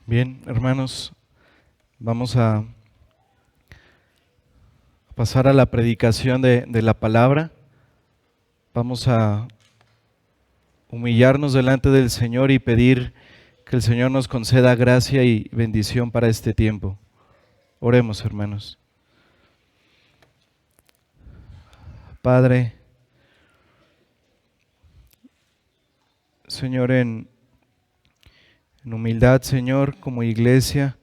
Bien, hermanos, vamos a pasar a la predicación de la palabra. Vamos a humillarnos delante del Señor y pedir que el Señor nos conceda gracia y bendición para este tiempo. Oremos, hermanos. Padre, Señor, en humildad, Señor, como iglesia,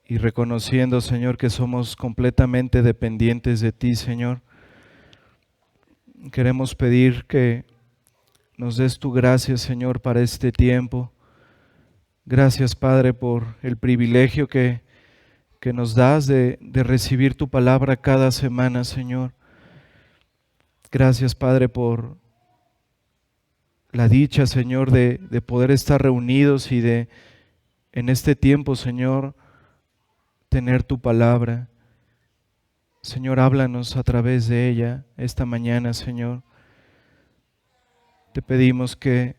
y reconociendo, Señor, que somos completamente dependientes de ti, Señor, queremos pedir que nos des tu gracia, Señor, para este tiempo. Gracias, Padre, por el privilegio que nos das de recibir tu palabra cada semana, Señor. Gracias, Padre, por la dicha, Señor, de poder estar reunidos y de, en este tiempo, Señor, tener tu palabra. Señor, háblanos a través de ella esta mañana, Señor. Te pedimos que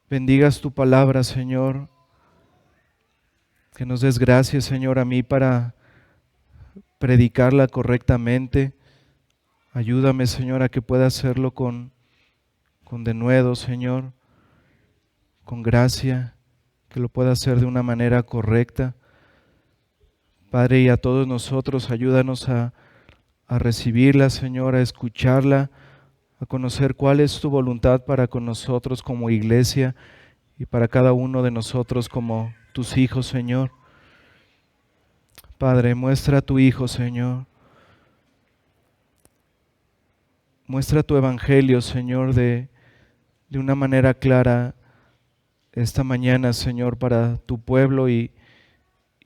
bendigas tu palabra, Señor, que nos des gracias, Señor, a mí para predicarla correctamente. Ayúdame, Señor, a que pueda hacerlo con denuedo, Señor, con gracia, que lo pueda hacer de una manera correcta. Padre, y a todos nosotros, ayúdanos a recibirla, Señor, a escucharla, a conocer cuál es tu voluntad para con nosotros como iglesia y para cada uno de nosotros como tus hijos, Señor. Padre, muestra a tu Hijo, Señor. Muestra tu evangelio, Señor, de una manera clara esta mañana, Señor, para tu pueblo y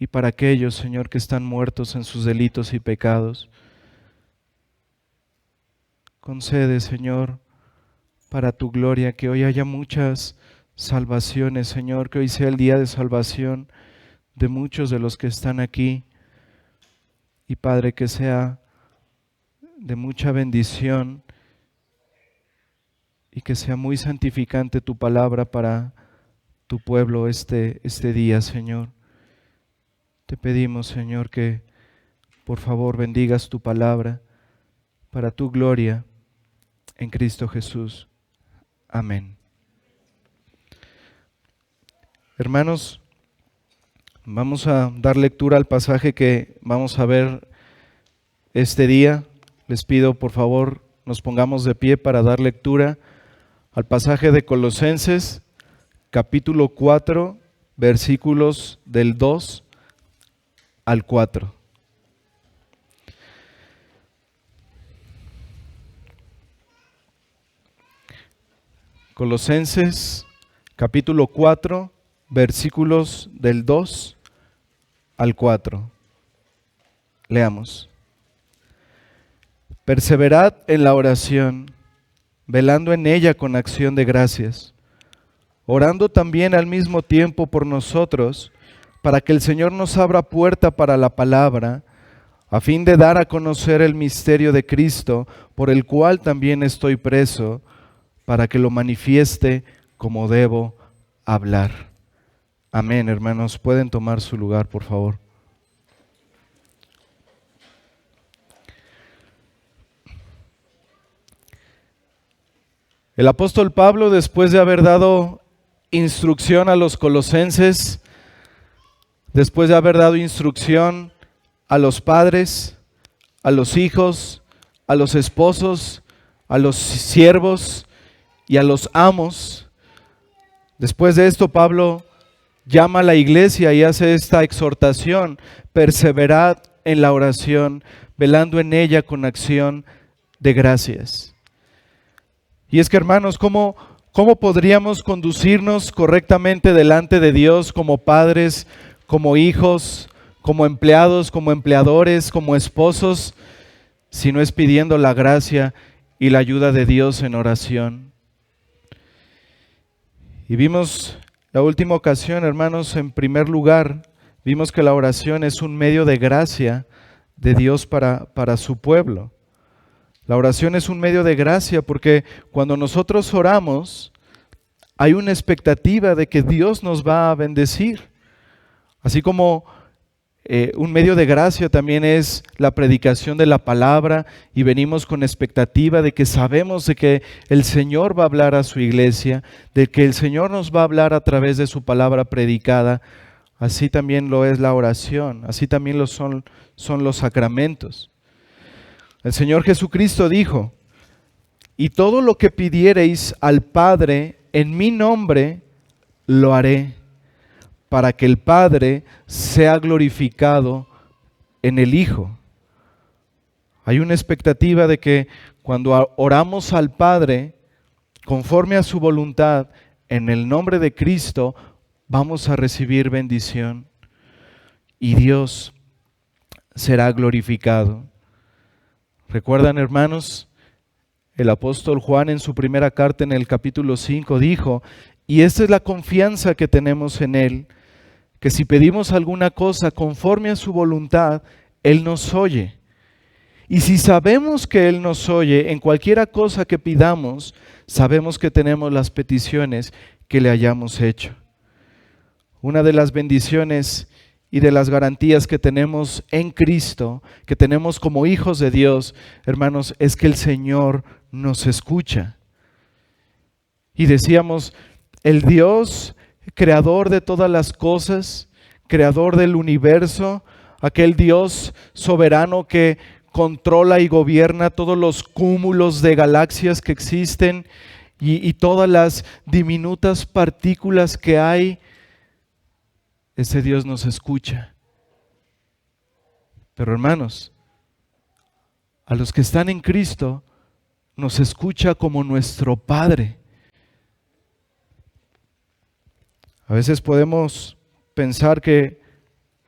para aquellos, Señor, que están muertos en sus delitos y pecados. Concede, Señor, para tu gloria, que hoy haya muchas salvaciones, Señor, que hoy sea el día de salvación de muchos de los que están aquí. Y Padre, que sea de mucha bendición y que sea muy santificante tu palabra para tu pueblo este día, Señor. Te pedimos, Señor, que por favor bendigas tu palabra para tu gloria en Cristo Jesús. Amén. Hermanos, vamos a dar lectura al pasaje que vamos a ver este día. Les pido, por favor, nos pongamos de pie para dar lectura al pasaje de Colosenses, capítulo 4, versículos del 2 al 4. Colosenses, capítulo 4, versículos del 2 al 4. Leamos. Perseverad en la oración, velando en ella con acción de gracias, orando también al mismo tiempo por nosotros, para que el Señor nos abra puerta para la palabra, a fin de dar a conocer el misterio de Cristo, por el cual también estoy preso, para que lo manifieste como debo hablar. Amén, hermanos. Pueden tomar su lugar, por favor. El apóstol Pablo, después de haber dado instrucción a los colosenses, después de haber dado instrucción a los padres, a los hijos, a los esposos, a los siervos y a los amos, después de esto Pablo llama a la iglesia y hace esta exhortación: perseverad en la oración, velando en ella con acción de gracias. Y es que, hermanos, ¿cómo podríamos conducirnos correctamente delante de Dios como padres, como hijos, como empleados, como empleadores, como esposos, si no es pidiendo la gracia y la ayuda de Dios en oración? Y vimos la última ocasión, hermanos, en primer lugar, vimos que la oración es un medio de gracia de Dios para su pueblo. La oración es un medio de gracia porque cuando nosotros oramos, hay una expectativa de que Dios nos va a bendecir. Así como un medio de gracia también es la predicación de la palabra, y venimos con expectativa de que sabemos de que el Señor va a hablar a su iglesia, de que el Señor nos va a hablar a través de su palabra predicada. Así también lo es la oración, así también son los sacramentos. El Señor Jesucristo dijo: y todo lo que pidiereis al Padre en mi nombre, lo haré, para que el Padre sea glorificado en el Hijo. Hay una expectativa de que cuando oramos al Padre, conforme a su voluntad, en el nombre de Cristo, vamos a recibir bendición y Dios será glorificado. ¿Recuerdan, hermanos? El apóstol Juan en su primera carta en el capítulo 5 dijo: y esta es la confianza que tenemos en Él, que si pedimos alguna cosa conforme a su voluntad, Él nos oye. Y si sabemos que Él nos oye en cualquiera cosa que pidamos, sabemos que tenemos las peticiones que le hayamos hecho. Una de las bendiciones y de las garantías que tenemos en Cristo, que tenemos como hijos de Dios, hermanos, es que el Señor nos escucha. Y decíamos, el Dios creador de todas las cosas, creador del universo, aquel Dios soberano que controla y gobierna todos los cúmulos de galaxias que existen y todas las diminutas partículas que hay, ese Dios nos escucha. Pero hermanos, a los que están en Cristo, nos escucha como nuestro Padre. A veces podemos pensar que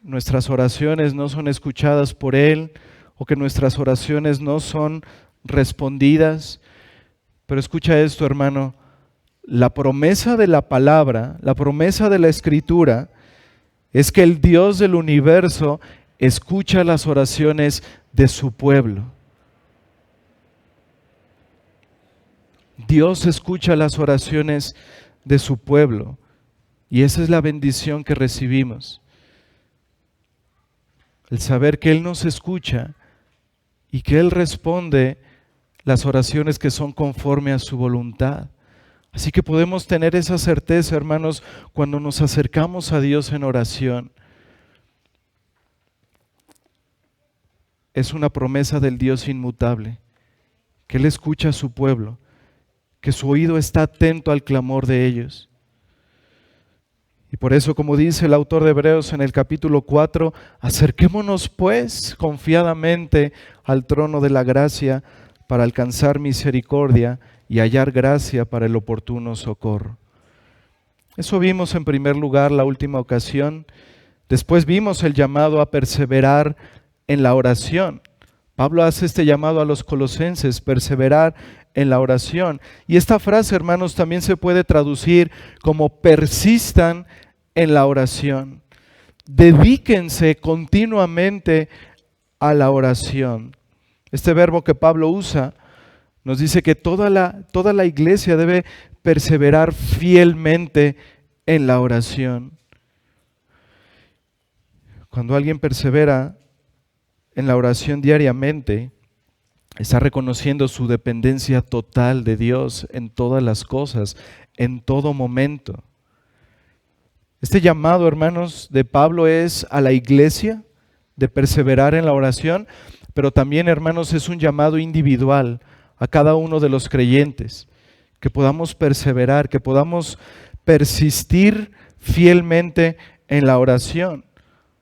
nuestras oraciones no son escuchadas por Él, o que nuestras oraciones no son respondidas. Pero escucha esto, hermano, la promesa de la palabra, la promesa de la Escritura, es que el Dios del universo escucha las oraciones de su pueblo. Dios escucha las oraciones de su pueblo, y esa es la bendición que recibimos. El saber que Él nos escucha y que Él responde las oraciones que son conforme a su voluntad. Así que podemos tener esa certeza, hermanos, cuando nos acercamos a Dios en oración. Es una promesa del Dios inmutable, que Él escucha a su pueblo, que su oído está atento al clamor de ellos. Y por eso, como dice el autor de Hebreos en el capítulo 4, acerquémonos pues confiadamente al trono de la gracia para alcanzar misericordia y hallar gracia para el oportuno socorro. Eso vimos en primer lugar la última ocasión. Después vimos el llamado a perseverar en la oración. Pablo hace este llamado a los colosenses, perseverar en la oración. Y esta frase, hermanos, también se puede traducir como persistan en la oración. Dedíquense continuamente a la oración. Este verbo que Pablo usa nos dice que toda la iglesia debe perseverar fielmente en la oración. Cuando alguien persevera en la oración diariamente, está reconociendo su dependencia total de Dios en todas las cosas, en todo momento. Este llamado, hermanos, de Pablo es a la iglesia de perseverar en la oración, pero también, hermanos, es un llamado individual a cada uno de los creyentes, que podamos perseverar, que podamos persistir fielmente en la oración.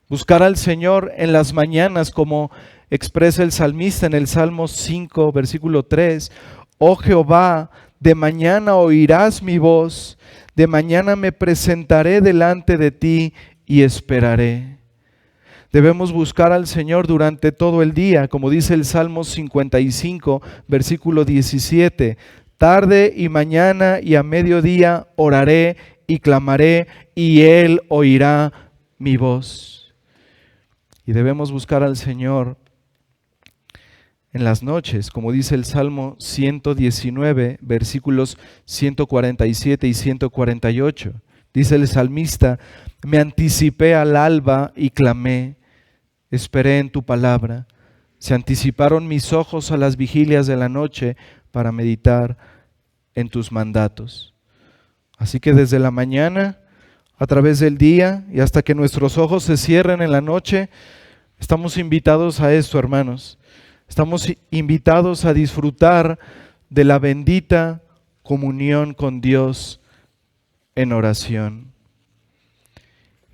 Buscar al Señor en las mañanas, como expresa el salmista en el Salmo 5, versículo 3. Oh Jehová, de mañana oirás mi voz, de mañana me presentaré delante de ti y esperaré. Debemos buscar al Señor durante todo el día, como dice el Salmo 55, versículo 17. Tarde y mañana y a mediodía oraré y clamaré, y Él oirá mi voz. Y debemos buscar al Señor en las noches, como dice el Salmo 119, versículos 147 y 148. Dice el salmista: me anticipé al alba y clamé, esperé en tu palabra. Se anticiparon mis ojos a las vigilias de la noche para meditar en tus mandatos. Así que desde la mañana, a través del día y hasta que nuestros ojos se cierren en la noche, estamos invitados a esto, hermanos. Estamos invitados a disfrutar de la bendita comunión con Dios en oración.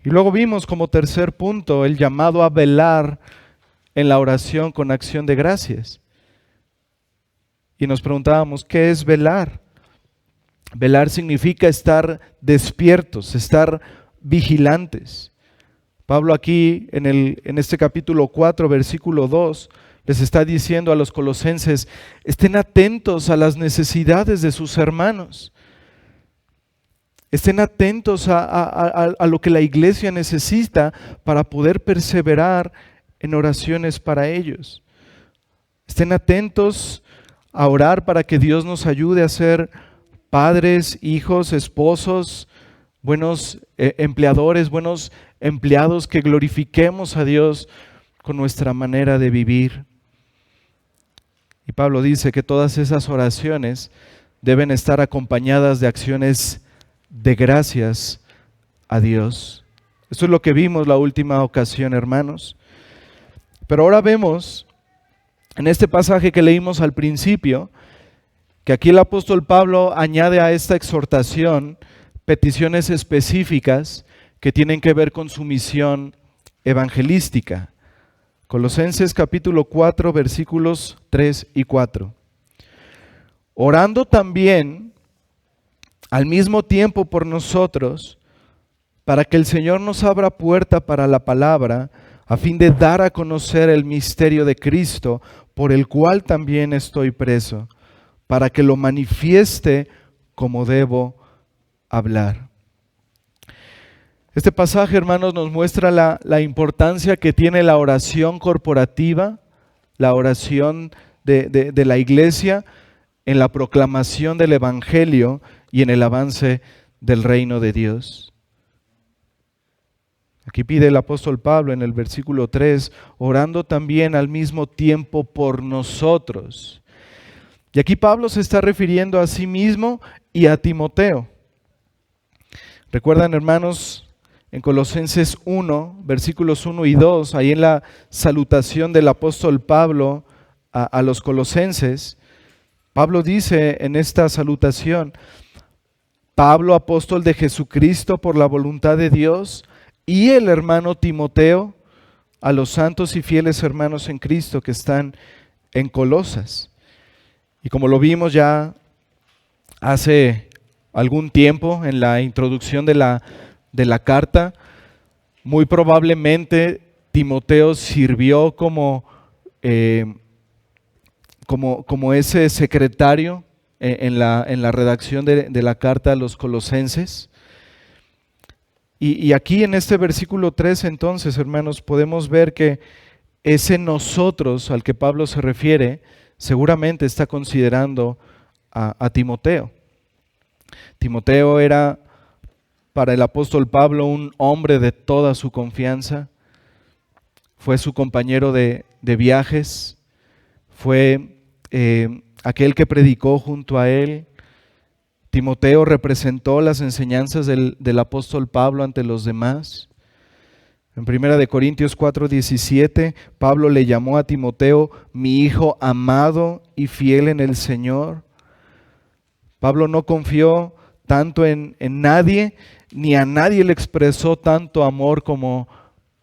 Y luego vimos como tercer punto el llamado a velar en la oración con acción de gracias. Y nos preguntábamos, ¿qué es velar? Velar significa estar despiertos, estar vigilantes. Pablo aquí en este capítulo 4, versículo 2, les está diciendo a los colosenses: estén atentos a las necesidades de sus hermanos. Estén atentos a lo que la iglesia necesita para poder perseverar en oraciones para ellos. Estén atentos a orar para que Dios nos ayude a ser padres, hijos, esposos, buenos empleadores, buenos empleados, que glorifiquemos a Dios con nuestra manera de vivir. Y Pablo dice que todas esas oraciones deben estar acompañadas de acciones de gracias a Dios. Esto es lo que vimos la última ocasión, hermanos. Pero ahora vemos en este pasaje que leímos al principio, que aquí el apóstol Pablo añade a esta exhortación peticiones específicas que tienen que ver con su misión evangelística. Colosenses capítulo 4, versículos 3 y 4. Orando también al mismo tiempo por nosotros, para que el Señor nos abra puerta para la palabra, a fin de dar a conocer el misterio de Cristo, por el cual también estoy preso, para que lo manifieste como debo hablar. Este pasaje, hermanos, nos muestra la importancia que tiene la oración corporativa, la oración de la iglesia en la proclamación del Evangelio y en el avance del reino de Dios. Aquí pide el apóstol Pablo en el versículo 3, orando también al mismo tiempo por nosotros. Y aquí Pablo se está refiriendo a sí mismo y a Timoteo. ¿Recuerdan, hermanos, en Colosenses 1, versículos 1 y 2, ahí en la salutación del apóstol Pablo a los colosenses, Pablo dice en esta salutación: Pablo, apóstol de Jesucristo por la voluntad de Dios, y el hermano Timoteo, a los santos y fieles hermanos en Cristo que están en Colosas. Y como lo vimos ya hace algún tiempo en la introducción de la carta, muy probablemente Timoteo sirvió como ese secretario en la redacción de la carta a los colosenses. Y aquí en este versículo 3, entonces, hermanos, podemos ver que ese nosotros al que Pablo se refiere seguramente está considerando a Timoteo. Timoteo era para el apóstol Pablo un hombre de toda su confianza. Fue su compañero de viajes, fue aquel que predicó junto a él. Timoteo representó las enseñanzas del apóstol Pablo ante los demás. En 1 Corintios 4:17, Pablo le llamó a Timoteo mi hijo amado y fiel en el Señor. Pablo no confió tanto en nadie, ni a nadie le expresó tanto amor como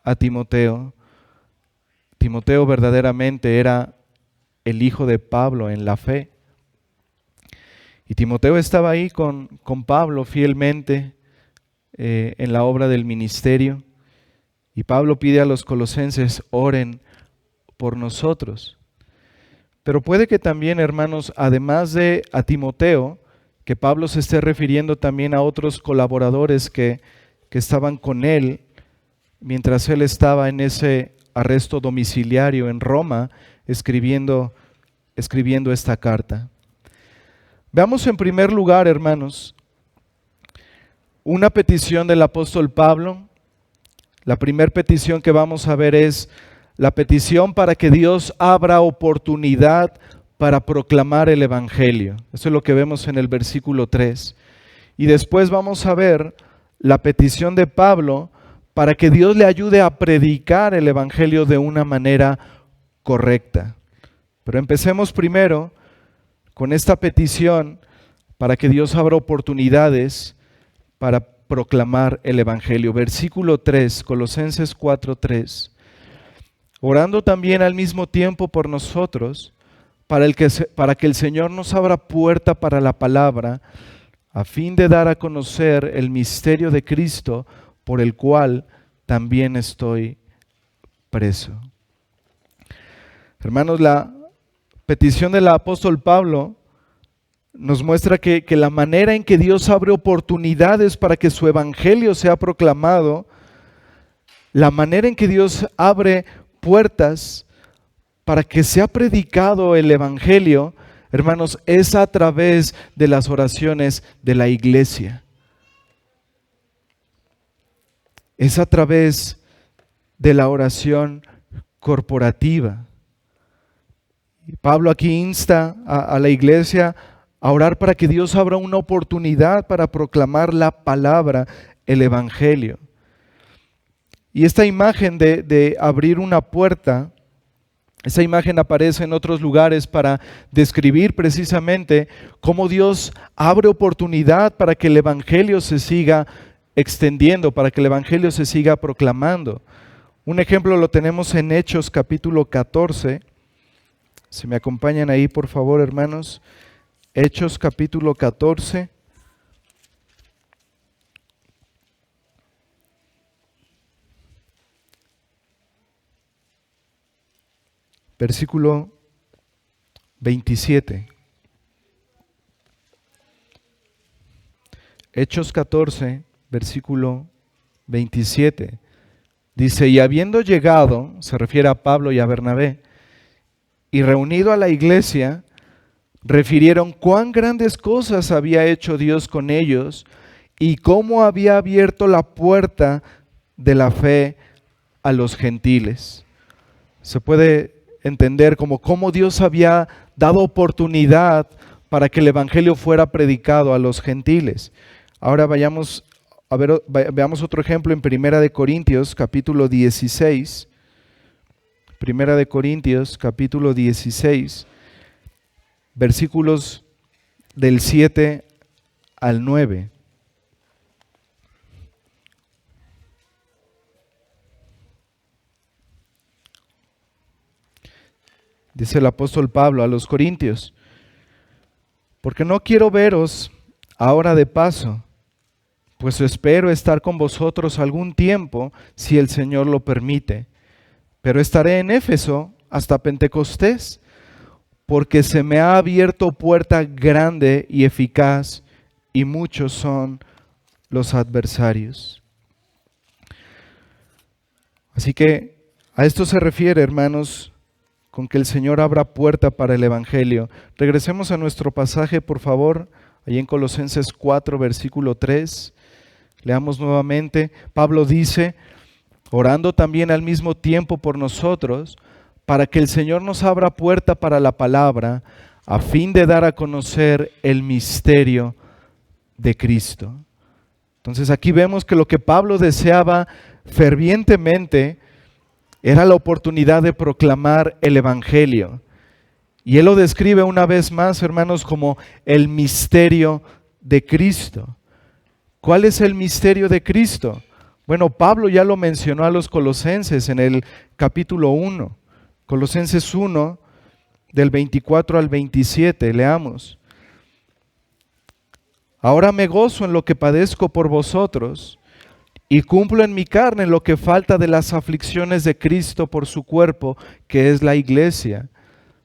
a Timoteo. Timoteo verdaderamente era el hijo de Pablo en la fe. Y Timoteo estaba ahí con Pablo fielmente en la obra del ministerio. Y Pablo pide a los colosenses: oren por nosotros. Pero puede que también, hermanos, además de a Timoteo, que Pablo se esté refiriendo también a otros colaboradores que estaban con él mientras él estaba en ese arresto domiciliario en Roma, escribiendo escribiendo esta carta. Veamos en primer lugar, hermanos, una petición del apóstol Pablo. La primera petición que vamos a ver es la petición para que Dios abra oportunidad para proclamar el Evangelio. Eso es lo que vemos en el versículo 3. Y después vamos a ver la petición de Pablo para que Dios le ayude a predicar el Evangelio de una manera correcta. Pero empecemos primero con esta petición para que Dios abra oportunidades para proclamar el Evangelio. Versículo 3, Colosenses 4:3. Orando también al mismo tiempo por nosotros, para que el Señor nos abra puerta para la palabra, a fin de dar a conocer el misterio de Cristo, por el cual también estoy preso. Hermanos, la petición del apóstol Pablo nos muestra que la manera en que Dios abre oportunidades para que su evangelio sea proclamado, la manera en que Dios abre puertas para que sea predicado el evangelio, hermanos, es a través de las oraciones de la iglesia. Es a través de la oración corporativa. Pablo aquí insta a la iglesia a orar para que Dios abra una oportunidad para proclamar la palabra, el evangelio. Y esta imagen de abrir una puerta, esa imagen aparece en otros lugares para describir precisamente cómo Dios abre oportunidad para que el evangelio se siga extendiendo, para que el evangelio se siga proclamando. Un ejemplo lo tenemos en Hechos capítulo 14. Si me acompañan ahí, por favor, hermanos. Hechos capítulo 14. Versículo 27. Hechos 14, versículo 27. Dice, y habiendo llegado, se refiere a Pablo y a Bernabé, y reunido a la iglesia, refirieron cuán grandes cosas había hecho Dios con ellos y cómo había abierto la puerta de la fe a los gentiles. Se puede entender como cómo Dios había dado oportunidad para que el evangelio fuera predicado a los gentiles. Ahora veamos otro ejemplo en Primera de Corintios, capítulo 16. Primera de Corintios, capítulo 16, versículos del 7 al 9. Dice el apóstol Pablo a los corintios, porque no quiero veros ahora de paso, pues espero estar con vosotros algún tiempo, si el Señor lo permite. Pero estaré en Éfeso hasta Pentecostés, porque se me ha abierto puerta grande y eficaz, y muchos son los adversarios. Así que a esto se refiere, hermanos, con que el Señor abra puerta para el evangelio. Regresemos a nuestro pasaje, por favor, ahí en Colosenses 4, versículo 3. Leamos nuevamente. Pablo dice, orando también al mismo tiempo por nosotros, para que el Señor nos abra puerta para la palabra, a fin de dar a conocer el misterio de Cristo. Entonces aquí vemos que lo que Pablo deseaba fervientemente era la oportunidad de proclamar el evangelio. Y él lo describe una vez más, hermanos, como el misterio de Cristo. ¿Cuál es el misterio de Cristo? Bueno, Pablo ya lo mencionó a los colosenses en el capítulo 1. Colosenses 1, del 24 al 27, leamos. Ahora me gozo en lo que padezco por vosotros, y cumplo en mi carne lo que falta de las aflicciones de Cristo por su cuerpo, que es la iglesia,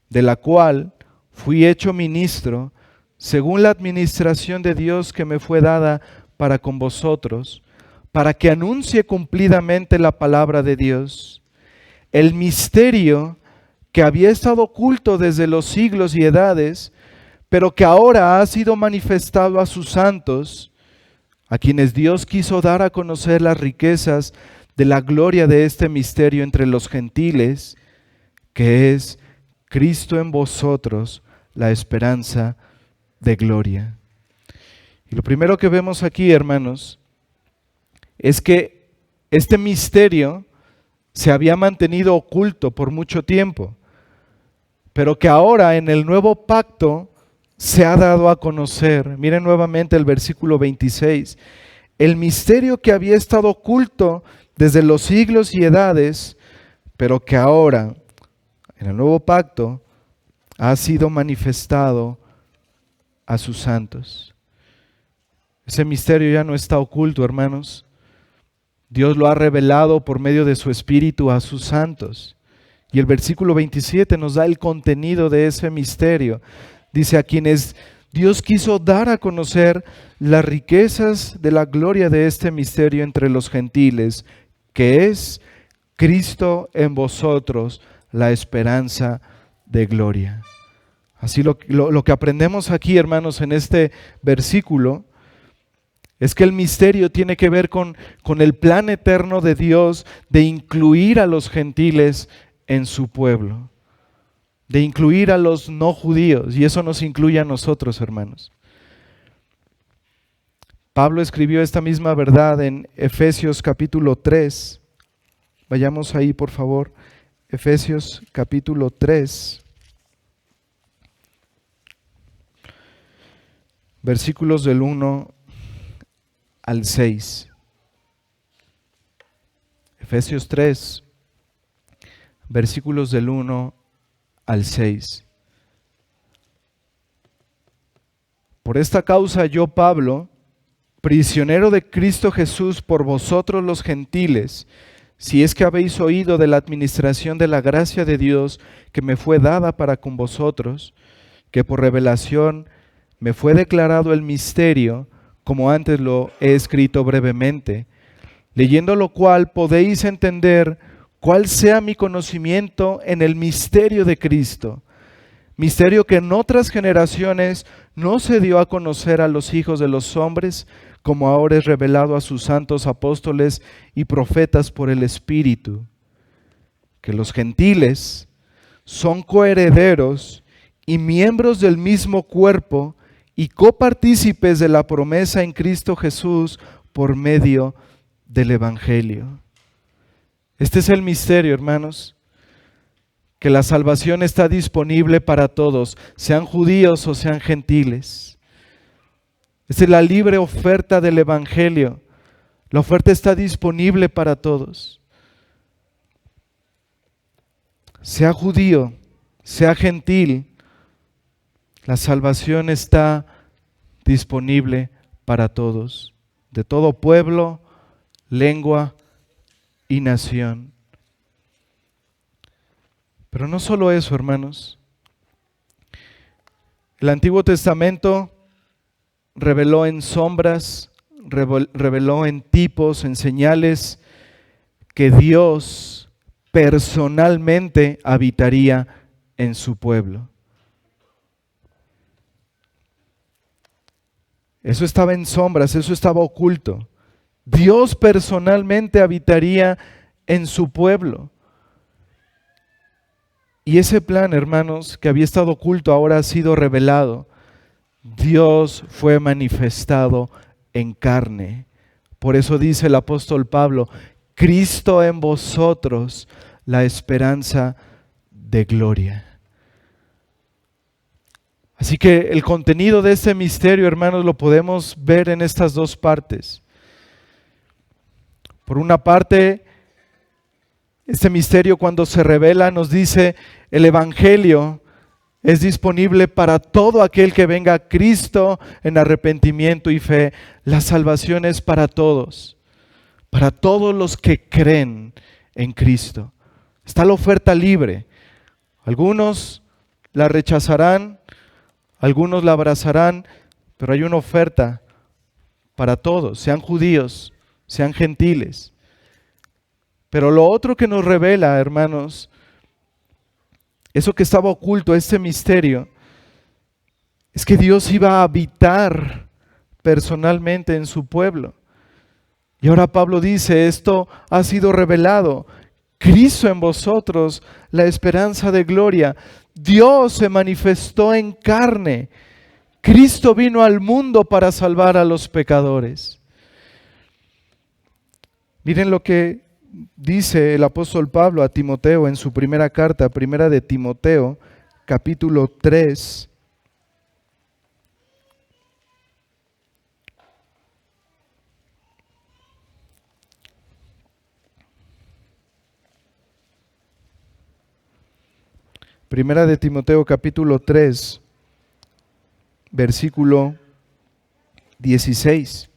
de la cual fui hecho ministro, según la administración de Dios que me fue dada para con vosotros, para que anuncie cumplidamente la palabra de Dios, el misterio que había estado oculto desde los siglos y edades, pero que ahora ha sido manifestado a sus santos, a quienes Dios quiso dar a conocer las riquezas de la gloria de este misterio entre los gentiles, que es Cristo en vosotros, la esperanza de gloria. Y lo primero que vemos aquí, hermanos, es que este misterio se había mantenido oculto por mucho tiempo, pero que ahora en el nuevo pacto se ha dado a conocer. Miren nuevamente el versículo 26. El misterio que había estado oculto desde los siglos y edades, pero que ahora en el nuevo pacto ha sido manifestado a sus santos. Ese misterio ya no está oculto, hermanos. Dios lo ha revelado por medio de su Espíritu a sus santos. Y el versículo 27 nos da el contenido de ese misterio. Dice, a quienes Dios quiso dar a conocer las riquezas de la gloria de este misterio entre los gentiles, que es Cristo en vosotros, la esperanza de gloria. Así lo que aprendemos aquí, hermanos, en este versículo, es que el misterio tiene que ver con el plan eterno de Dios de incluir a los gentiles en su pueblo, de incluir a los no judíos, y eso nos incluye a nosotros, hermanos. Pablo escribió esta misma verdad en Efesios capítulo 3. Vayamos ahí, por favor. Efesios capítulo 3. Versículos del 1 al 6. Efesios 3, versículos del 1 al 6. Por esta causa yo, Pablo, prisionero de Cristo Jesús por vosotros los gentiles, si es que habéis oído de la administración de la gracia de Dios que me fue dada para con vosotros, que por revelación me fue declarado el misterio, como antes lo he escrito brevemente, leyendo lo cual podéis entender cuál sea mi conocimiento en el misterio de Cristo, misterio que en otras generaciones no se dio a conocer a los hijos de los hombres, como ahora es revelado a sus santos apóstoles y profetas por el Espíritu, que los gentiles son coherederos y miembros del mismo cuerpo y copartícipes de la promesa en Cristo Jesús por medio del Evangelio. Este es el misterio, hermanos, que la salvación está disponible para todos, sean judíos o sean gentiles. Esta es la libre oferta del Evangelio. La oferta está disponible para todos. Sea judío, sea gentil, la salvación está disponible para todos, de todo pueblo, lengua y nación. Pero no solo eso, hermanos. El Antiguo Testamento reveló en sombras, reveló en tipos, en señales, que Dios personalmente habitaría en su pueblo. Eso estaba en sombras, eso estaba oculto. Dios personalmente habitaría en su pueblo. Y ese plan, hermanos, que había estado oculto, ahora ha sido revelado. Dios fue manifestado en carne. Por eso dice el apóstol Pablo, Cristo en vosotros, la esperanza de gloria. Así que el contenido de este misterio, hermanos, lo podemos ver en estas dos partes. Por una parte, este misterio cuando se revela nos dice, el Evangelio es disponible para todo aquel que venga a Cristo en arrepentimiento y fe. La salvación es para todos los que creen en Cristo. Está la oferta libre. Algunos la rechazarán, algunos la abrazarán, pero hay una oferta para todos, sean judíos, sean gentiles. Pero lo otro que nos revela, hermanos, Eso que estaba oculto, este misterio, es que Dios iba a habitar personalmente en su pueblo. Y ahora Pablo dice, esto ha sido revelado. Cristo en vosotros, la esperanza de gloria. Dios se manifestó en carne. Cristo vino al mundo para salvar a los pecadores. Miren lo que dice el apóstol Pablo a Timoteo en su primera carta, primera de Timoteo, capítulo 3. Primera de Timoteo capítulo 3, versículo 16.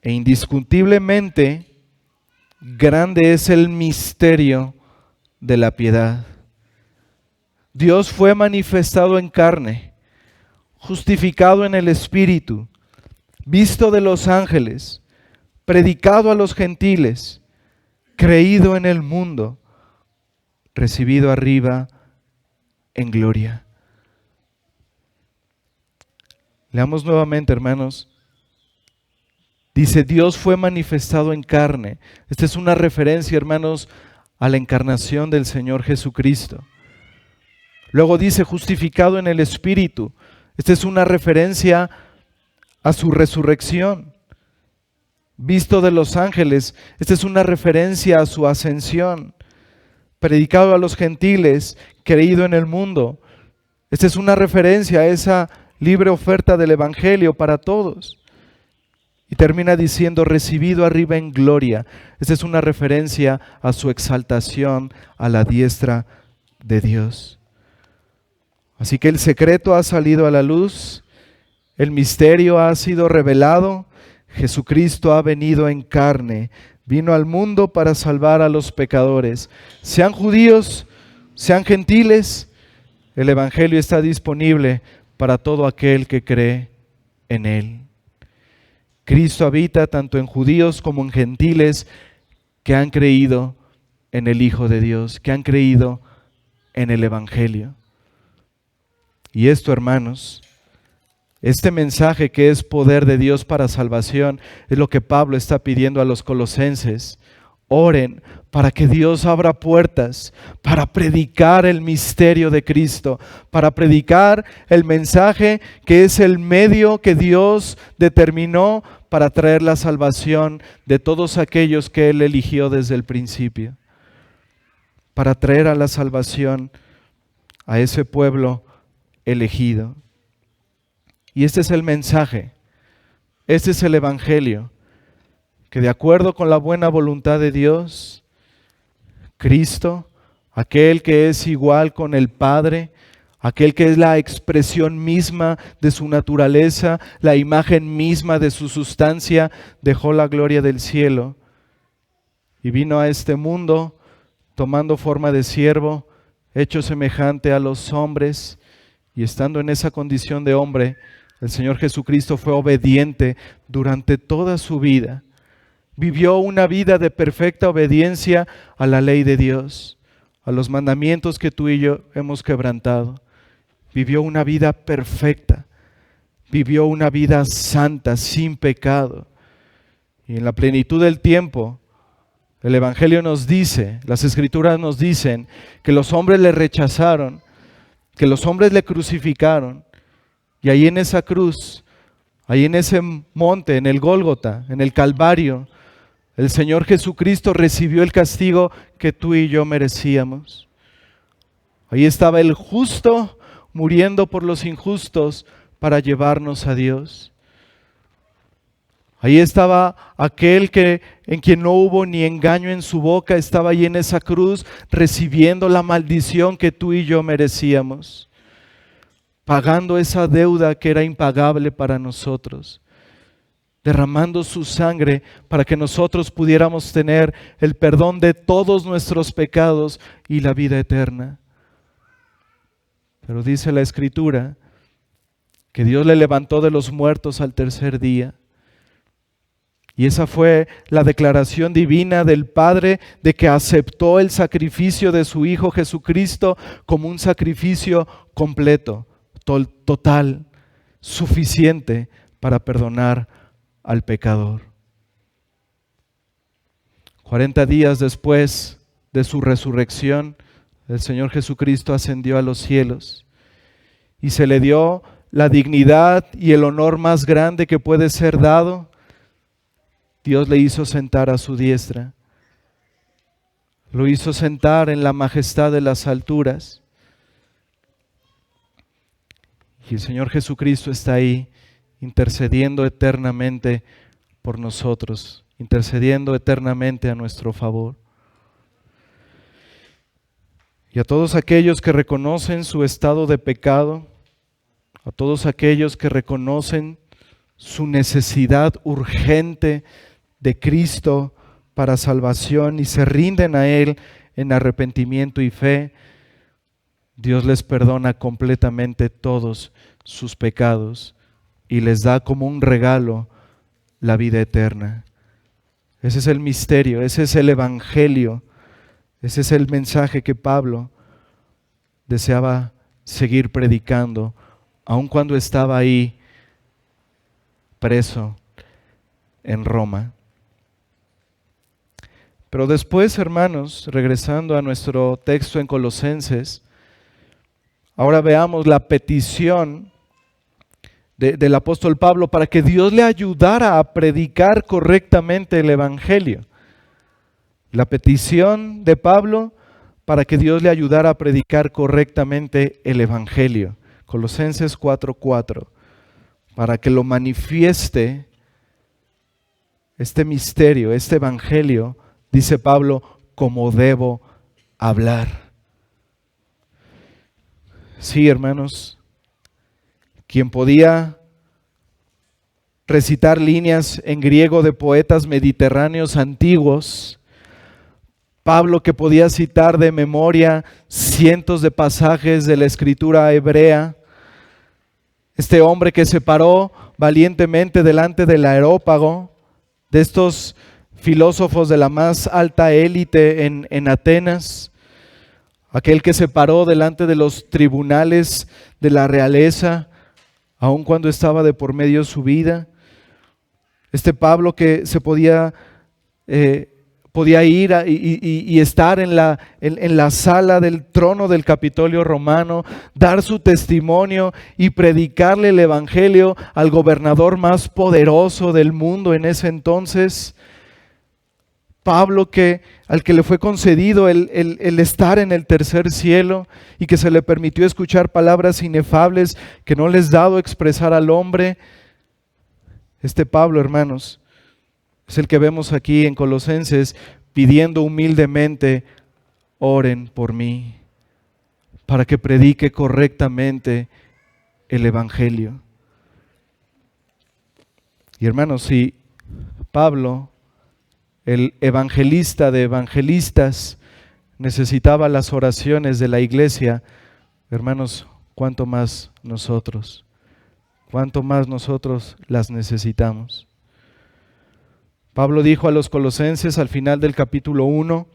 E indiscutiblemente grande es el misterio de la piedad. Dios fue manifestado en carne, justificado en el Espíritu, visto de los ángeles, predicado a los gentiles, creído en el mundo, recibido arriba en gloria. Leamos nuevamente, hermanos. Dice, Dios fue manifestado en carne. Esta es una referencia, hermanos, a la encarnación del Señor Jesucristo. Luego dice, justificado en el Espíritu. Esta es una referencia a su resurrección. Visto de los ángeles. Esta es una referencia a su ascensión. Predicado a los gentiles, creído en el mundo. Esta es una referencia a esa libre oferta del Evangelio para todos. Y termina diciendo, recibido arriba en gloria. Esta es una referencia a su exaltación a la diestra de Dios. Así que el secreto ha salido a la luz, el misterio ha sido revelado, Jesucristo ha venido en carne, vino al mundo para salvar a los pecadores, sean judíos, sean gentiles, el Evangelio está disponible para todo aquel que cree en Él. Cristo habita tanto en judíos como en gentiles que han creído en el Hijo de Dios, que han creído en el Evangelio. Y esto, hermanos, este mensaje que es poder de Dios para salvación, es lo que Pablo está pidiendo a los colosenses. Oren para que Dios abra puertas para predicar el misterio de Cristo, para predicar el mensaje que es el medio que Dios determinó para traer la salvación de todos aquellos que Él eligió desde el principio, para traer a la salvación a ese pueblo elegido. Y este es el mensaje, este es el Evangelio, que de acuerdo con la buena voluntad de Dios, Cristo, aquel que es igual con el Padre, aquel que es la expresión misma de su naturaleza, la imagen misma de su sustancia, dejó la gloria del cielo y vino a este mundo tomando forma de siervo, hecho semejante a los hombres, y estando en esa condición de hombre, el Señor Jesucristo fue obediente durante toda su vida. Vivió una vida de perfecta obediencia a la ley de Dios, a los mandamientos que tú y yo hemos quebrantado. Vivió una vida perfecta, vivió una vida santa, sin pecado. Y en la plenitud del tiempo, el Evangelio nos dice, las Escrituras nos dicen que los hombres le rechazaron, que los hombres le crucificaron. Y ahí en esa cruz, ahí en ese monte, en el Gólgota, en el Calvario, el Señor Jesucristo recibió el castigo que tú y yo merecíamos. Ahí estaba el justo muriendo por los injustos para llevarnos a Dios. Ahí estaba aquel en quien no hubo ni engaño en su boca, estaba ahí en esa cruz recibiendo la maldición que tú y yo merecíamos, pagando esa deuda que era impagable para nosotros, derramando su sangre para que nosotros pudiéramos tener el perdón de todos nuestros pecados y la vida eterna. Pero dice la Escritura que Dios le levantó de los muertos al tercer día. Y esa fue la declaración divina del Padre de que aceptó el sacrificio de su Hijo Jesucristo como un sacrificio completo, total, suficiente para perdonar al pecador. 40 días después de su resurrección, el Señor Jesucristo ascendió a los cielos y se le dio la dignidad y el honor más grande que puede ser dado. Dios le hizo sentar a su diestra, lo hizo sentar en la majestad de las alturas. Y el Señor Jesucristo está ahí intercediendo eternamente por nosotros, intercediendo eternamente a nuestro favor. Y a todos aquellos que reconocen su estado de pecado, a todos aquellos que reconocen su necesidad urgente de Cristo para salvación y se rinden a Él en arrepentimiento y fe, Dios les perdona completamente todos sus pecados y les da como un regalo la vida eterna. Ese es el misterio, ese es el evangelio, ese es el mensaje que Pablo deseaba seguir predicando, aun cuando estaba ahí preso en Roma. Pero después, hermanos, regresando a nuestro texto en Colosenses, ahora veamos la petición del apóstol Pablo para que Dios le ayudara a predicar correctamente el evangelio. La petición de Pablo para que Dios le ayudara a predicar correctamente el evangelio. Colosenses 4:4, para que lo manifieste este misterio, este evangelio, dice Pablo, como debo hablar. Sí, hermanos, quien podía recitar líneas en griego de poetas mediterráneos antiguos, Pablo que podía citar de memoria cientos de pasajes de la escritura hebrea, este hombre que se paró valientemente delante del Areópago, de estos filósofos de la más alta élite en Atenas, aquel que se paró delante de los tribunales de la realeza, aun cuando estaba de por medio su vida. Este Pablo que se podía ir y estar en la sala del trono del Capitolio romano, dar su testimonio y predicarle el evangelio al gobernador más poderoso del mundo en ese entonces. Pablo al que le fue concedido el estar en el tercer cielo y que se le permitió escuchar palabras inefables que no les dado expresar al hombre. Este Pablo, hermanos, es el que vemos aquí en Colosenses pidiendo humildemente, oren por mí, para que predique correctamente el evangelio. Y hermanos, si Pablo, el evangelista de evangelistas, necesitaba las oraciones de la iglesia, hermanos, ¿cuánto más nosotros? ¿Cuánto más nosotros las necesitamos? Pablo dijo a los colosenses al final del capítulo 1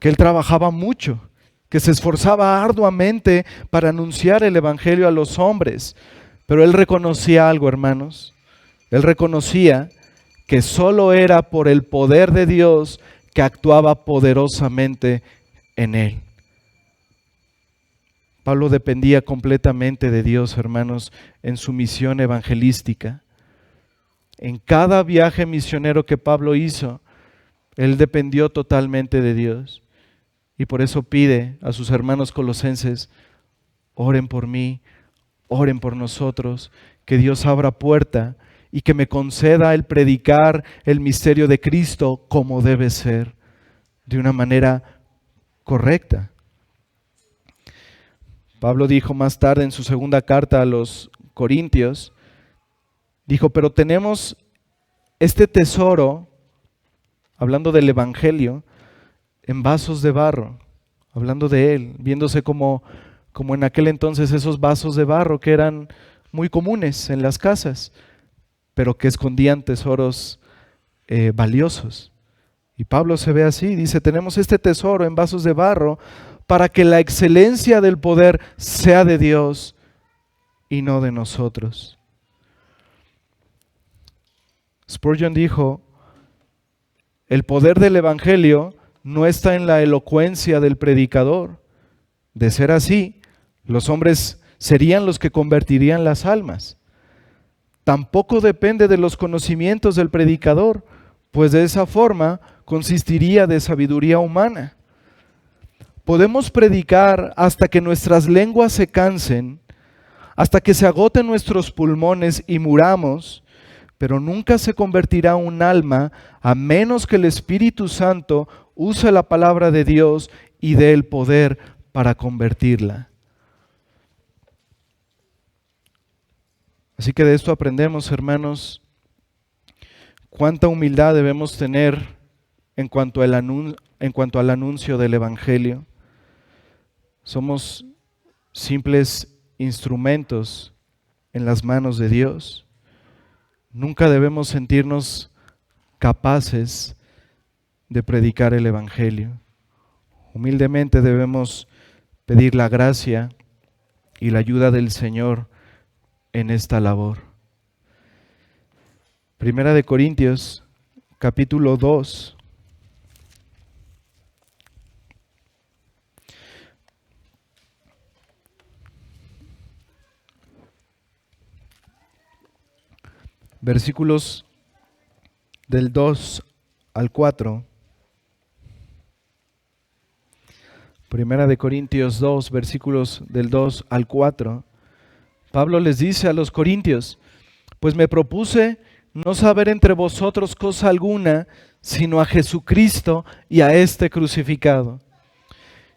que él trabajaba mucho, que se esforzaba arduamente para anunciar el evangelio a los hombres, pero él reconocía algo, hermanos. Él reconocía que solo era por el poder de Dios que actuaba poderosamente en él. Pablo dependía completamente de Dios, hermanos, en su misión evangelística. En cada viaje misionero que Pablo hizo, él dependió totalmente de Dios. Y por eso pide a sus hermanos colosenses, oren por mí, oren por nosotros, que Dios abra puerta y que me conceda el predicar el misterio de Cristo como debe ser, de una manera correcta. Pablo dijo más tarde en su segunda carta a los Corintios, dijo, pero tenemos este tesoro, hablando del evangelio, en vasos de barro, hablando de él, viéndose como en aquel entonces esos vasos de barro que eran muy comunes en las casas, pero que escondían tesoros valiosos. Y Pablo se ve así, dice, tenemos este tesoro en vasos de barro para que la excelencia del poder sea de Dios y no de nosotros. Spurgeon dijo, el poder del Evangelio no está en la elocuencia del predicador. De ser así, los hombres serían los que convertirían las almas. Tampoco depende de los conocimientos del predicador, pues de esa forma consistiría de sabiduría humana. Podemos predicar hasta que nuestras lenguas se cansen, hasta que se agoten nuestros pulmones y muramos, pero nunca se convertirá un alma a menos que el Espíritu Santo use la palabra de Dios y dé el poder para convertirla. Así que de esto aprendemos, hermanos, cuánta humildad debemos tener en cuanto al anuncio del Evangelio. Somos simples instrumentos en las manos de Dios. Nunca debemos sentirnos capaces de predicar el Evangelio. Humildemente debemos pedir la gracia y la ayuda del Señor en esta labor. Primera de Corintios, capítulo 2. Versículos del 2 al 4. Primera de Corintios 2, versículos del 2 al 4. Pablo les dice a los corintios, pues me propuse no saber entre vosotros cosa alguna, sino a Jesucristo y a este crucificado.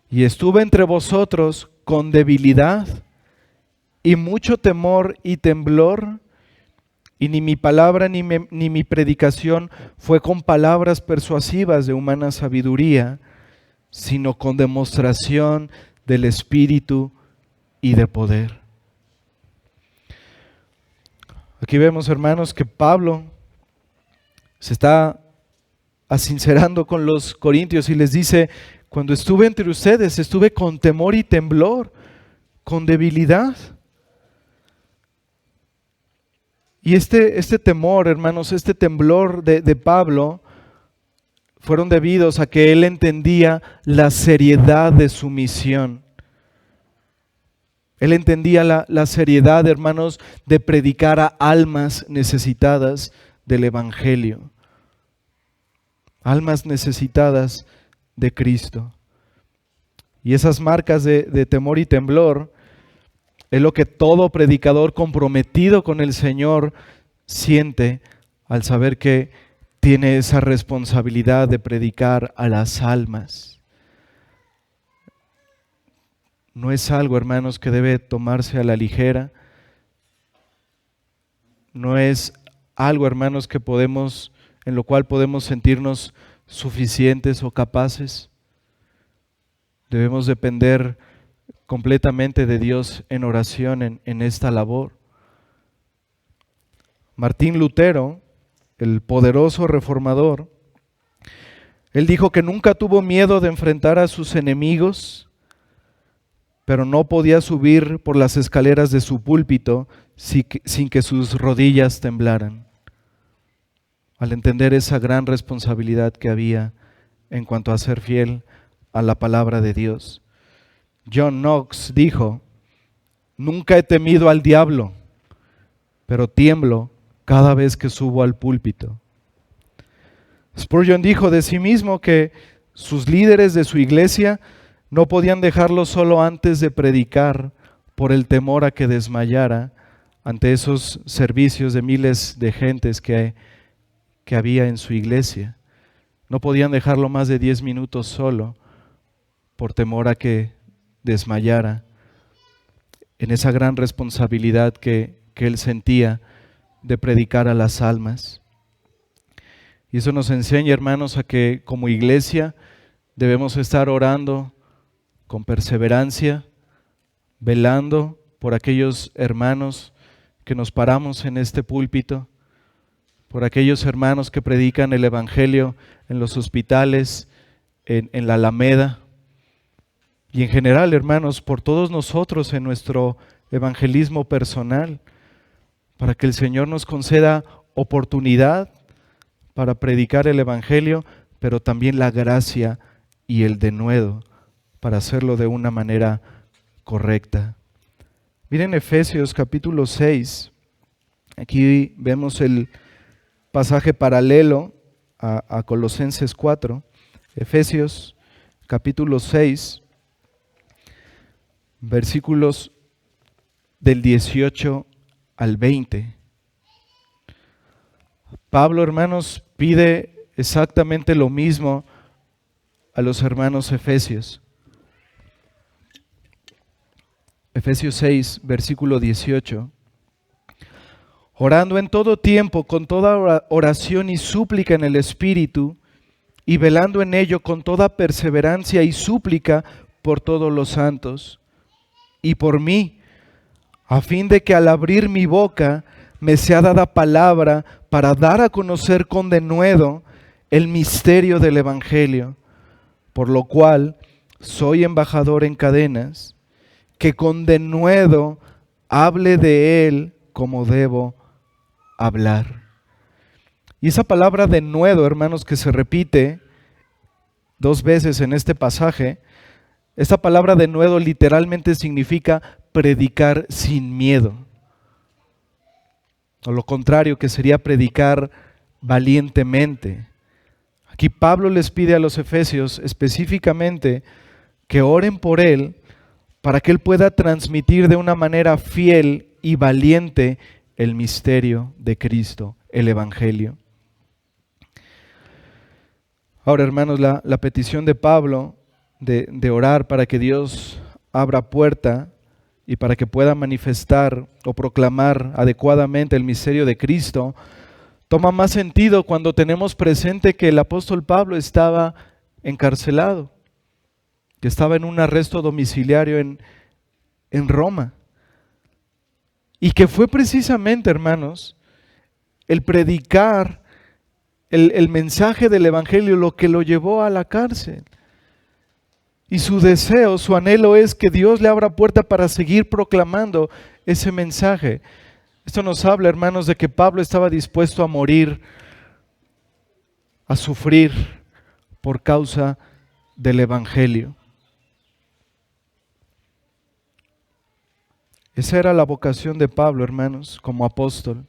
Y estuve entre vosotros con debilidad y mucho temor y temblor, y ni mi palabra ni mi predicación fue con palabras persuasivas de humana sabiduría, sino con demostración del Espíritu y de poder. Aquí vemos, hermanos, que Pablo se está asincerando con los corintios y les dice, cuando estuve entre ustedes, estuve con temor y temblor, con debilidad. Y este temor, hermanos, este temblor de Pablo, fueron debidos a que él entendía la seriedad de su misión. Él entendía la seriedad, hermanos, de predicar a almas necesitadas del Evangelio. Almas necesitadas de Cristo. Y esas marcas de temor y temblor es lo que todo predicador comprometido con el Señor siente al saber que tiene esa responsabilidad de predicar a las almas. No es algo, hermanos, que debe tomarse a la ligera. No es algo, hermanos, en lo cual podemos sentirnos suficientes o capaces. Debemos depender completamente de Dios en oración en esta labor. Martín Lutero, el poderoso reformador, él dijo que nunca tuvo miedo de enfrentar a sus enemigos, pero no podía subir por las escaleras de su púlpito sin que sus rodillas temblaran, al entender esa gran responsabilidad que había en cuanto a ser fiel a la palabra de Dios. John Knox dijo, nunca he temido al diablo, pero tiemblo cada vez que subo al púlpito. Spurgeon dijo de sí mismo que sus líderes de su iglesia no podían dejarlo solo antes de predicar por el temor a que desmayara ante esos servicios de miles de gentes que había en su iglesia. No podían dejarlo más de 10 minutos solo por temor a que desmayara en esa gran responsabilidad que él sentía de predicar a las almas. Y eso nos enseña, hermanos, a que como iglesia debemos estar orando con perseverancia, velando por aquellos hermanos que nos paramos en este púlpito, por aquellos hermanos que predican el Evangelio en los hospitales, en la Alameda, y en general, hermanos, por todos nosotros en nuestro evangelismo personal, para que el Señor nos conceda oportunidad para predicar el Evangelio, pero también la gracia y el denuedo para hacerlo de una manera correcta. Miren Efesios capítulo 6, aquí vemos el pasaje paralelo a Colosenses 4, Efesios capítulo 6, versículos del 18 al 20. Pablo, hermanos, pide exactamente lo mismo a los hermanos efesios. Efesios 6, versículo 18. Orando en todo tiempo, con toda oración y súplica en el Espíritu, y velando en ello con toda perseverancia y súplica por todos los santos, y por mí, a fin de que al abrir mi boca me sea dada palabra para dar a conocer con denuedo el misterio del Evangelio, por lo cual soy embajador en cadenas, que con denuedo hable de él como debo hablar. Y esa palabra denuedo, hermanos, que se repite 2 veces en este pasaje, esta palabra denuedo literalmente significa predicar sin miedo. O lo contrario, que sería predicar valientemente. Aquí Pablo les pide a los efesios específicamente que oren por él para que él pueda transmitir de una manera fiel y valiente el misterio de Cristo, el Evangelio. Ahora, hermanos, la petición de Pablo de orar para que Dios abra puerta y para que pueda manifestar o proclamar adecuadamente el misterio de Cristo, toma más sentido cuando tenemos presente que el apóstol Pablo estaba encarcelado, que estaba en un arresto domiciliario en Roma, y que fue precisamente, hermanos, el predicar el mensaje del Evangelio lo que lo llevó a la cárcel. Y su deseo, su anhelo es que Dios le abra puerta para seguir proclamando ese mensaje. Esto nos habla, hermanos, de que Pablo estaba dispuesto a morir, a sufrir por causa del Evangelio. Esa era la vocación de Pablo, hermanos, como apóstol.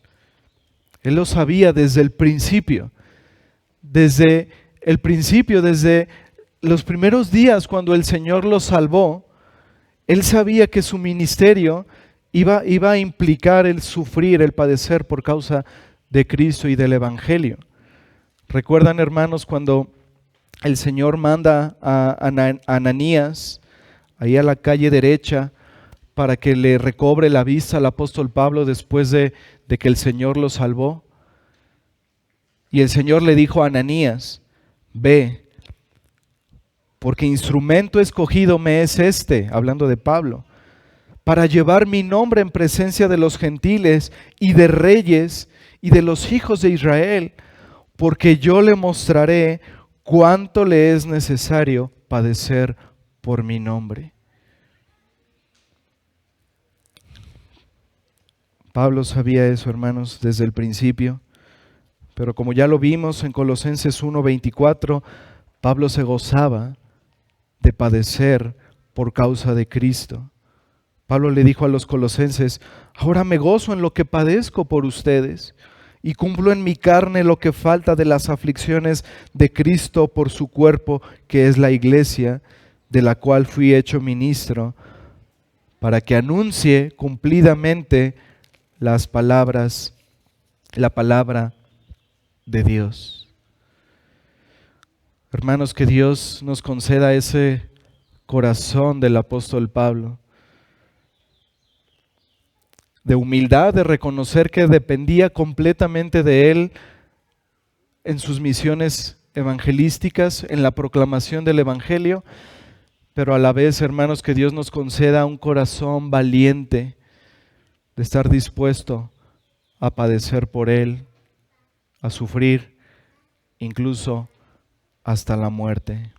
Él lo sabía desde el principio. Desde los primeros días cuando el Señor lo salvó, él sabía que su ministerio iba a implicar el sufrir, el padecer por causa de Cristo y del Evangelio. ¿Recuerdan, hermanos, cuando el Señor manda a Ananías ahí a la calle derecha para que le recobre la vista al apóstol Pablo después de que el Señor lo salvó? Y el Señor le dijo a Ananías: ve, porque instrumento escogido me es este, hablando de Pablo, para llevar mi nombre en presencia de los gentiles y de reyes y de los hijos de Israel, porque yo le mostraré cuánto le es necesario padecer por mi nombre. Pablo sabía eso, hermanos, desde el principio, pero como ya lo vimos en Colosenses 1:24, Pablo se gozaba de padecer por causa de Cristo. Pablo le dijo a los colosenses: ahora me gozo en lo que padezco por ustedes y cumplo en mi carne lo que falta de las aflicciones de Cristo por su cuerpo, que es la iglesia, de la cual fui hecho ministro, para que anuncie cumplidamente la palabra de Dios. Hermanos, que Dios nos conceda ese corazón del apóstol Pablo, de humildad, de reconocer que dependía completamente de él en sus misiones evangelísticas, en la proclamación del Evangelio, pero a la vez, hermanos, que Dios nos conceda un corazón valiente de estar dispuesto a padecer por él, a sufrir, incluso hasta la muerte.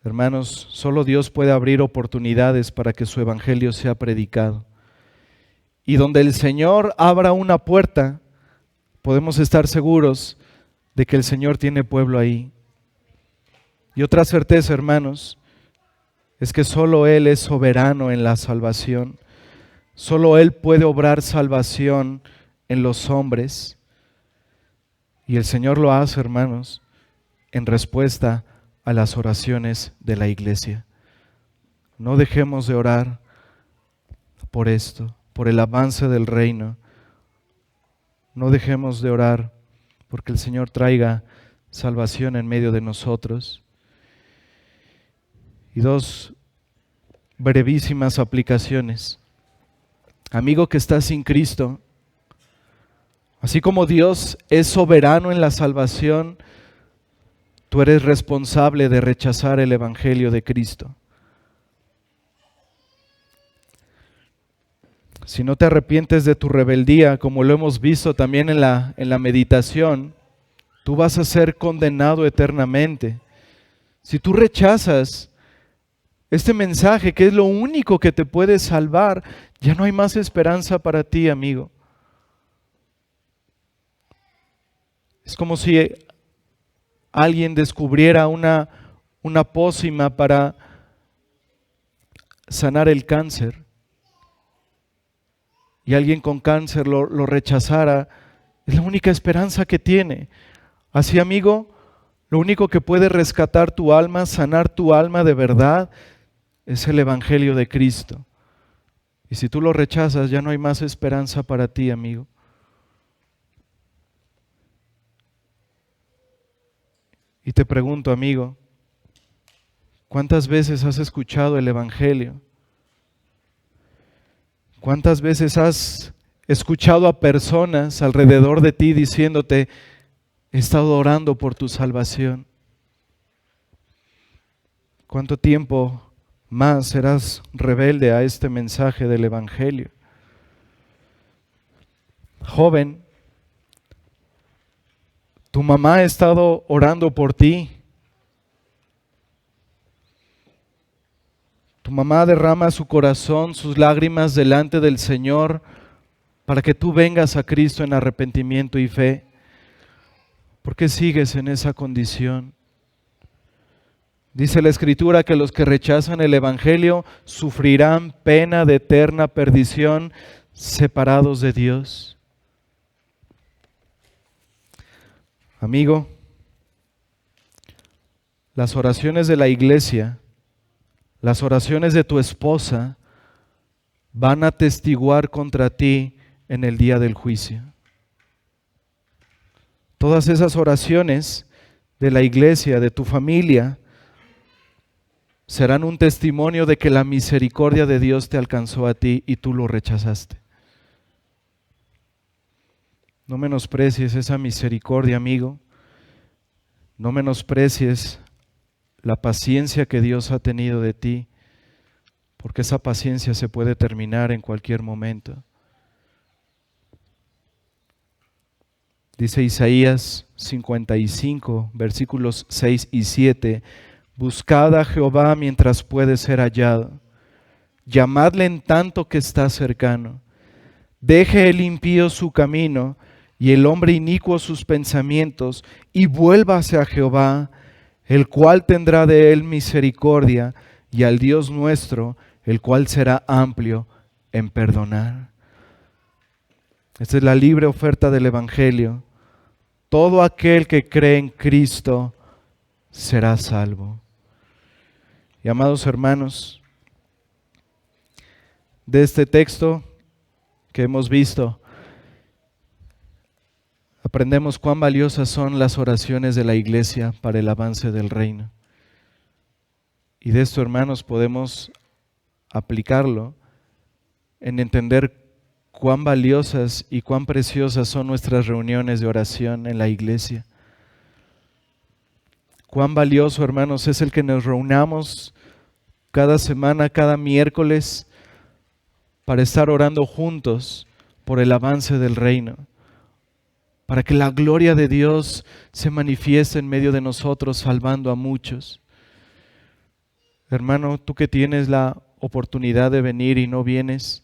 Hermanos, solo Dios puede abrir oportunidades para que su evangelio sea predicado. Y donde el Señor abra una puerta, podemos estar seguros de que el Señor tiene pueblo ahí. Y otra certeza, hermanos, es que solo Él es soberano en la salvación. Solo Él puede obrar salvación en los hombres. Y el Señor lo hace, hermanos, en respuesta a las oraciones de la iglesia. No dejemos de orar por esto, por el avance del reino. No dejemos de orar porque el Señor traiga salvación en medio de nosotros. Y dos brevísimas aplicaciones. Amigo que está sin Cristo, así como Dios es soberano en la salvación, tú eres responsable de rechazar el evangelio de Cristo. Si no te arrepientes de tu rebeldía, como lo hemos visto también en la meditación, tú vas a ser condenado eternamente. Si tú rechazas este mensaje, que es lo único que te puede salvar, ya no hay más esperanza para ti, amigo. Es como si alguien descubriera una pócima para sanar el cáncer y alguien con cáncer lo rechazara. Es la única esperanza que tiene. Así, amigo, lo único que puede rescatar tu alma, sanar tu alma de verdad, es el evangelio de Cristo. Y si tú lo rechazas, ya no hay más esperanza para ti, amigo. Y te pregunto, amigo, ¿cuántas veces has escuchado el evangelio? ¿Cuántas veces has escuchado a personas alrededor de ti diciéndote, he estado orando por tu salvación? ¿Cuánto tiempo más serás rebelde a este mensaje del evangelio? Joven, tu mamá ha estado orando por ti. Tu mamá derrama su corazón, sus lágrimas delante del Señor para que tú vengas a Cristo en arrepentimiento y fe. ¿Por qué sigues en esa condición? Dice la Escritura que los que rechazan el evangelio sufrirán pena de eterna perdición, separados de Dios. Amigo, las oraciones de la iglesia, las oraciones de tu esposa van a testiguar contra ti en el día del juicio. Todas esas oraciones de la iglesia, de tu familia, serán un testimonio de que la misericordia de Dios te alcanzó a ti y tú lo rechazaste. No menosprecies esa misericordia, amigo. No menosprecies la paciencia que Dios ha tenido de ti, porque esa paciencia se puede terminar en cualquier momento. Dice Isaías 55, versículos 6 y 7, buscad a Jehová mientras puede ser hallado, llamadle en tanto que está cercano. Deje el impío su camino y el hombre inicuo sus pensamientos, y vuélvase a Jehová, el cual tendrá de él misericordia, y al Dios nuestro, el cual será amplio en perdonar. Esta es la libre oferta del evangelio. Todo aquel que cree en Cristo será salvo. Y amados hermanos, de este texto que hemos visto, aprendemos cuán valiosas son las oraciones de la iglesia para el avance del reino. Y de esto, hermanos, podemos aplicarlo en entender cuán valiosas y cuán preciosas son nuestras reuniones de oración en la iglesia. Cuán valioso, hermanos, es el que nos reunamos cada semana, cada miércoles, para estar orando juntos por el avance del reino. para que la gloria de Dios se manifieste en medio de nosotros, salvando a muchos. Hermano, tú que tienes la oportunidad de venir y no vienes,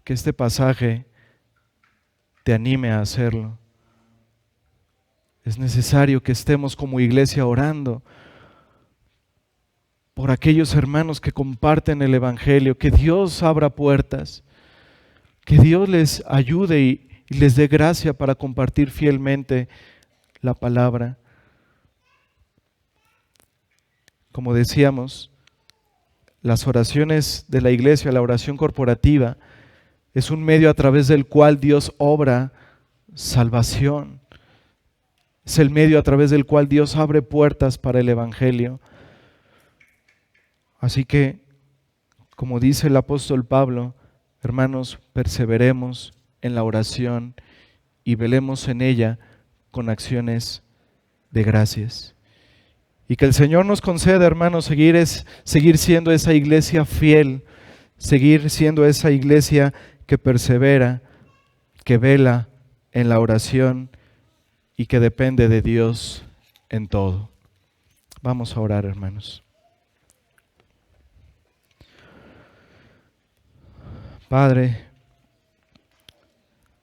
que este pasaje te anime a hacerlo. Es necesario que estemos como iglesia orando por aquellos hermanos que comparten el Evangelio, que Dios abra puertas, que Dios les ayude y les dé gracia para compartir fielmente la palabra. Como decíamos, las oraciones de la iglesia, la oración corporativa, es un medio a través del cual Dios obra salvación. Es el medio a través del cual Dios abre puertas para el Evangelio. Así que, como dice el apóstol Pablo, hermanos, perseveremos en la oración y velemos en ella con acciones de gracias. Y que el Señor nos conceda, hermanos, seguir siendo esa iglesia fiel, seguir siendo esa iglesia que persevera, que vela en la oración y que depende de Dios en todo. Vamos a orar, hermanos. Padre,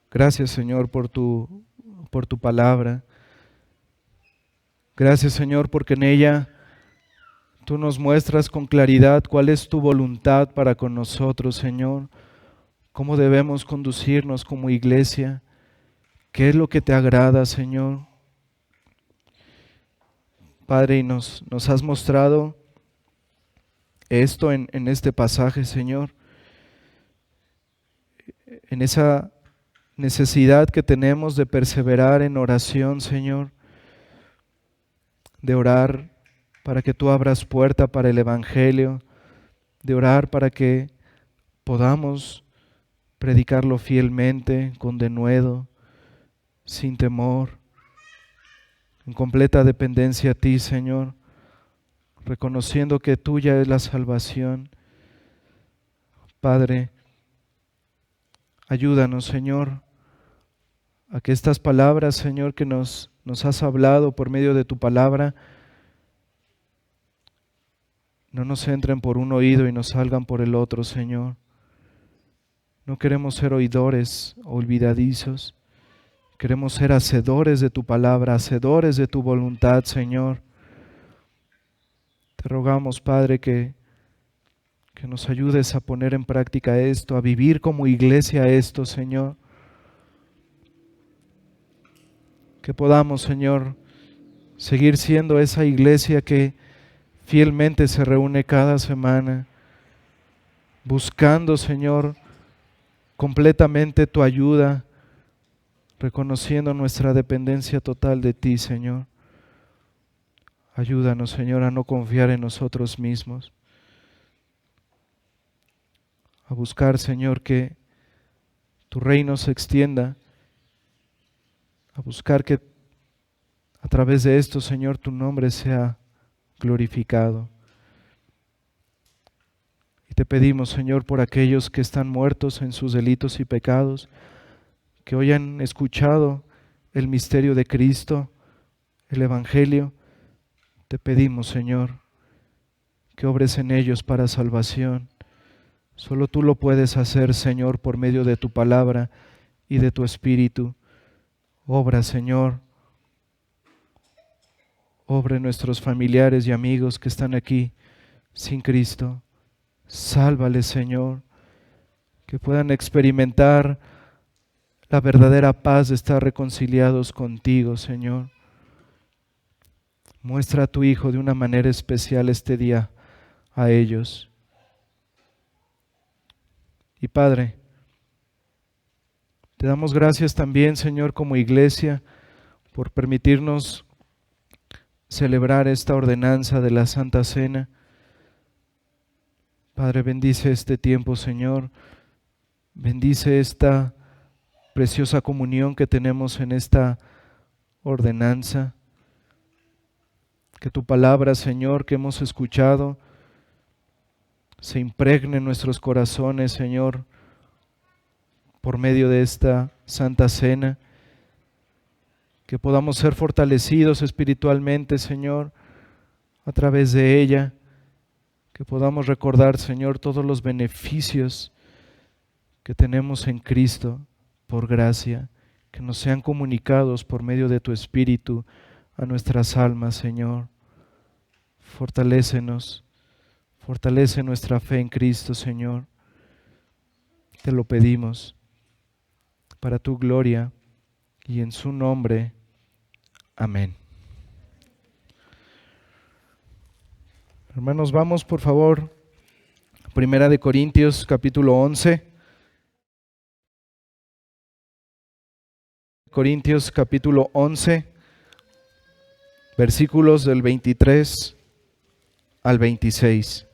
gracias, Señor, por tu palabra. Gracias, Señor, porque en ella tú nos muestras con claridad cuál es tu voluntad para con nosotros, Señor. Cómo debemos conducirnos como iglesia. ¿Qué es lo que te agrada, Señor? Padre, y nos has mostrado esto en este pasaje, Señor. En esa necesidad que tenemos de perseverar en oración, Señor. De orar para que tú abras puerta para el Evangelio. De orar para que podamos predicarlo fielmente, con denuedo, sin temor, en completa dependencia a ti, Señor, reconociendo que tuya es la salvación. Padre, ayúdanos, Señor, a que estas palabras, Señor, que nos has hablado por medio de tu palabra, no nos entren por un oído y nos salgan por el otro, Señor. No queremos ser oidores olvidadizos. Queremos ser hacedores de tu palabra, hacedores de tu voluntad, Señor. Te rogamos, Padre, que nos ayudes a poner en práctica esto, a vivir como iglesia esto, Señor. Que podamos, Señor, seguir siendo esa iglesia que fielmente se reúne cada semana, buscando, Señor, completamente tu ayuda, reconociendo nuestra dependencia total de ti, Señor. Ayúdanos, Señor, a no confiar en nosotros mismos, a buscar, Señor, que tu reino se extienda, a buscar que a través de esto, Señor, tu nombre sea glorificado. Y te pedimos, Señor, por aquellos que están muertos en sus delitos y pecados, que hoy han escuchado el misterio de Cristo, el Evangelio, te pedimos, Señor, que obres en ellos para salvación. Solo tú lo puedes hacer, Señor, por medio de tu palabra y de tu Espíritu. Obra, Señor. Obra en nuestros familiares y amigos que están aquí sin Cristo. Sálvales, Señor, que puedan experimentar la verdadera paz de estar reconciliados contigo, Señor. Muestra a tu Hijo de una manera especial este día a ellos. Y Padre, te damos gracias también, Señor, como iglesia, por permitirnos celebrar esta ordenanza de la Santa Cena. Padre, bendice este tiempo, Señor. Bendice esta preciosa comunión que tenemos en esta ordenanza. Que tu palabra, Señor, que hemos escuchado, se impregne en nuestros corazones, Señor, por medio de esta Santa Cena, que podamos ser fortalecidos espiritualmente, Señor, a través de ella, que podamos recordar, Señor, todos los beneficios que tenemos en Cristo por gracia, que nos sean comunicados por medio de tu Espíritu a nuestras almas, Señor. Fortalécenos, fortalece nuestra fe en Cristo, Señor. Te lo pedimos para tu gloria y en su nombre. Amén. Hermanos, vamos por favor, Primera de Corintios capítulo 11. Corintios capítulo 11, versículos del 23 al 26.